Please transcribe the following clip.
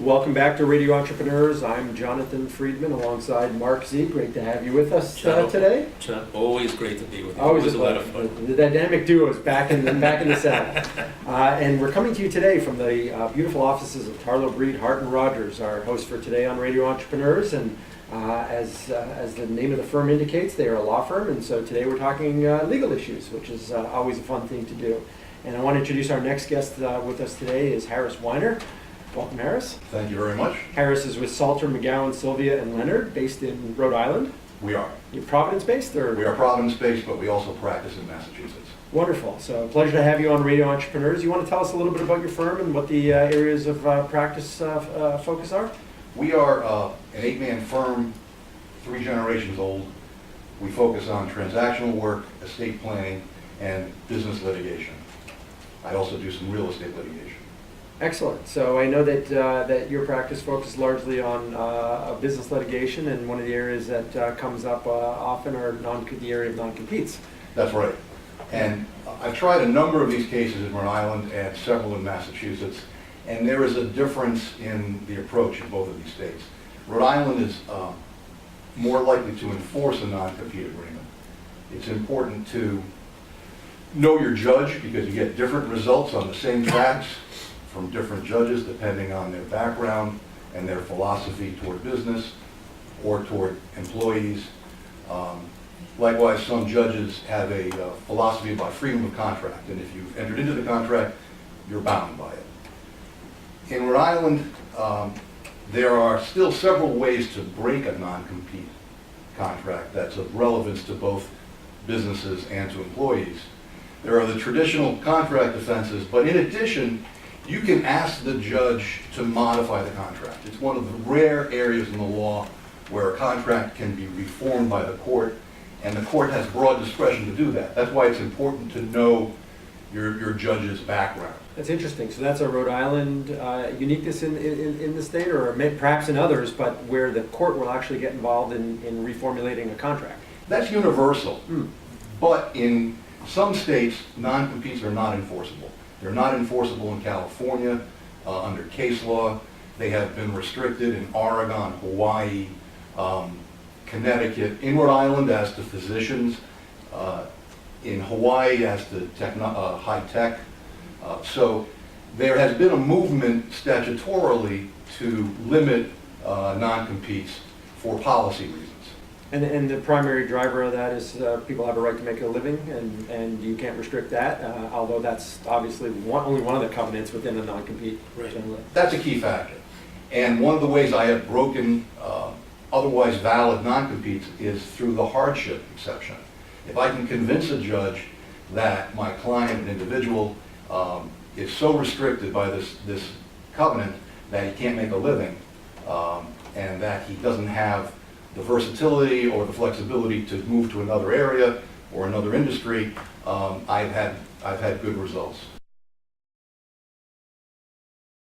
Welcome back to Radio Entrepreneurs. I'm Jonathan Friedman alongside Mark Z. Great to have you with us today. Always great to be with you. Always a lot of fun. The dynamic duo is back in the saddle. And we're coming to you today from the beautiful offices of Tarlow, Hart, and Rodgers, our host for today on Radio Entrepreneurs. And as the name of the firm indicates, they are a law firm. And so today we're talking legal issues, which is always a fun thing to do. And I want to introduce our next guest with us today is Harris Weiner. Welcome, Harris. Thank you very much. Harris is with Salter, McGowan, Sylvia, and Leonard, based in Rhode Island. We are. You're Providence-based, or? We are Providence-based, but we also practice in Massachusetts. Wonderful. So, pleasure to have you on Radio Entrepreneurs. You want to tell us a little bit about your firm and what the areas of practice focus are? We are an 8-man firm, 3 generations old. We focus on transactional work, estate planning, and business litigation. I also do some real estate litigation. Excellent. So I know that that your practice focuses largely on business litigation, and one of the areas that comes up often are the area of non-competes. That's right. And I've tried a number of these cases in Rhode Island and several in Massachusetts, and there is a difference in the approach in both of these states. Rhode Island is more likely to enforce a non-compete agreement. It's important to know your judge because you get different results on the same facts from different judges depending on their background and their philosophy toward business or toward employees. Likewise, some judges have a philosophy about freedom of contract, and if you've entered into the contract, you're bound by it. In Rhode Island, there are still several ways to break a non-compete contract that's of relevance to both businesses and to employees. There are the traditional contract offenses, but in addition, you can ask the judge to modify the contract. It's one of the rare areas in the law where a contract can be reformed by the court, and the court has broad discretion to do that. That's why it's important to know your judge's background. That's interesting. So that's a Rhode Island uniqueness in the state, or perhaps in others, but where the court will actually get involved in reformulating a contract. That's universal, but in some states, non-competes are not enforceable. They're not enforceable in California under case law. They have been restricted in Oregon, Hawaii, Connecticut, in Rhode Island as to physicians, in Hawaii as to high tech. So there has been a movement statutorily to limit non-competes for policy reasons. And the primary driver of that is people have a right to make a living, and you can't restrict that, although that's obviously only one of the covenants within a non-compete. Right. That's a key factor. And one of the ways I have broken otherwise valid non-competes is through the hardship exception. If I can convince a judge that my client, an individual, is so restricted by this covenant that he can't make a living, and that he doesn't have the versatility or the flexibility to move to another area or another industry, I've had good results.